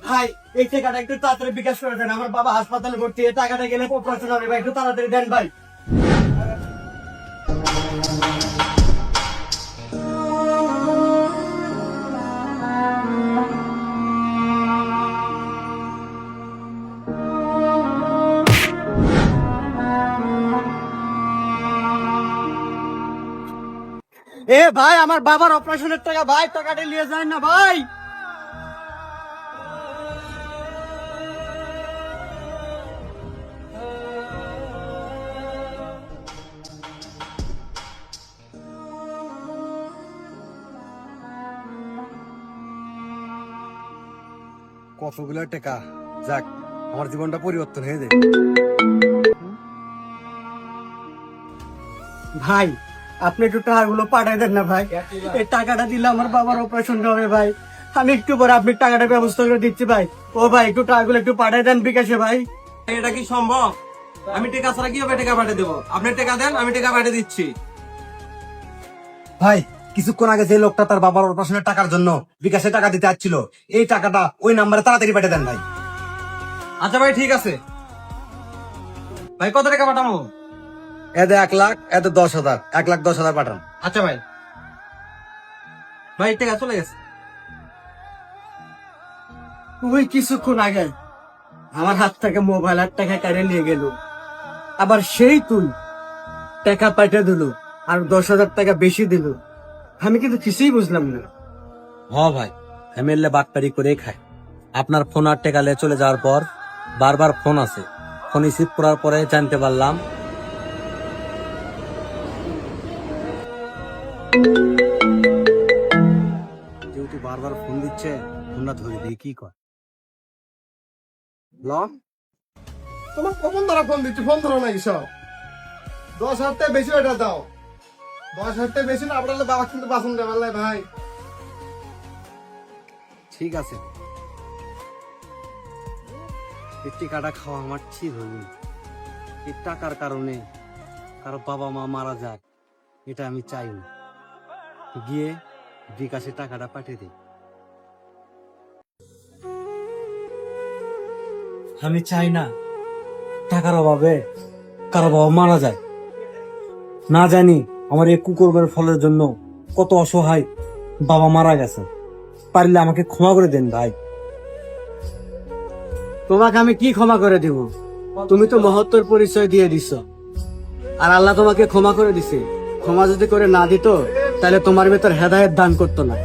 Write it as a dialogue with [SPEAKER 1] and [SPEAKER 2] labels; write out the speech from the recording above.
[SPEAKER 1] ভাই এই টাকাটা একটু তাড়াতাড়ি বিকাশ করে দেন, আমার বাবা হাসপাতালে ভর্তি, এই টাকাটা গেলে অপারেশন হবে ভাই, একটু তাড়াতাড়ি দেন ভাই। এ ভাই আমার বাবার অপারেশনের টাকা ভাই, টাকাটা নিয়ে যান না ভাই।
[SPEAKER 2] কতগুলো টাকা, যাক আমার জীবনটা পরিবর্তন হয়ে যায়।
[SPEAKER 1] ভাই আপনি একটু টাকাগুলো পাঠাই দেন না ভাই, এই টাকাটা দিলে আমার বাবার অপারেশন হবে ভাই, আমি একটু পরে আপনি টাকাটা ব্যবস্থা করে দিচ্ছি ভাই। ও ভাই একটু টাকাগুলো একটু পাঠাই দেন বিকাশে ভাই।
[SPEAKER 3] এটা কি সম্ভব? আমি টাকা ছাড়া কিভাবে টাকা পাঠিয়ে দেবো? আপনি টাকা দেন, আমি টাকা পাঠিয়ে দিচ্ছি।
[SPEAKER 2] ভাই কিছুক্ষণ আগে যে লোকটা তার বাবার অপারেশনের টাকার জন্য বিকাশে টাকা দিতে আসছিল, এই টাকাটা ওই নাম্বারে তাড়াতাড়ি পাঠিয়ে দেন ভাই।
[SPEAKER 3] আচ্ছা ভাই ঠিক আছে। ভাই কত টাকা পাঠাবো?
[SPEAKER 2] এতে 1 লাখ, এতে 10,000, 1,10,000 পাঠান।
[SPEAKER 3] আচ্ছা ভাই, ভাই টাকা চলে গেছে।
[SPEAKER 1] ওই কিছুক্ষণ আগে আমার হাত থেকে মোবাইল আর টাকা কেড়ে নিয়ে গেল, আবার সেই তুই টাকা পাঠিয়ে দিল আর 10,000 টাকা বেশি দিল, আমি কিন্তু কিছুই বুঝলাম না।
[SPEAKER 4] হ ভাই, ফ্যামিলি বাটপারি করে খায়। আপনার ফোন আর টেকালে চলে যাওয়ার পর বারবার ফোন আছে, ফোন রিসিভ করার পরে জানতে পারলাম
[SPEAKER 2] যেহেতু বারবার ফোন দিচ্ছে, ফোনটা ধরে দিয়ে কি কর। ল
[SPEAKER 5] তোমার কখন ধরা ফোন দিচ্ছি, ফোন ধরো না সব। 10,000 টাকা বেশি ওটা দাও, 10,000 টাকা বেশি না আপনার বাবা কিন্তু বাসন দেবেন ভাই।
[SPEAKER 2] ঠিক আছে, এই টিকাটা খাওয়া আমার ঠিক হয়নি। এই টাকার কারণে কারো বাবা মা মারা যায়, এটা আমি চাই না। গিয়ে বিকাশে টাকাটা পাঠিয়ে দিই।
[SPEAKER 4] আমি চাই না টাকার অভাবে কারো বাবা মারা যায়। না জানি আমার এই কুকুরের ফলের জন্য কত অসহায় বাবা মারা গেছে। পারলে আমাকে ক্ষমা করে দেন ভাই।
[SPEAKER 1] তোমাকে আমি কি ক্ষমা করে দিব? তুমি তো মহত্তর পরিচয় দিয়ে দিছ, আর আল্লাহ তোমাকে ক্ষমা করে দিছে। ক্ষমা যদি করে না দিত তাহলে তোমার ভেতর হেদায়েত দান করতো না।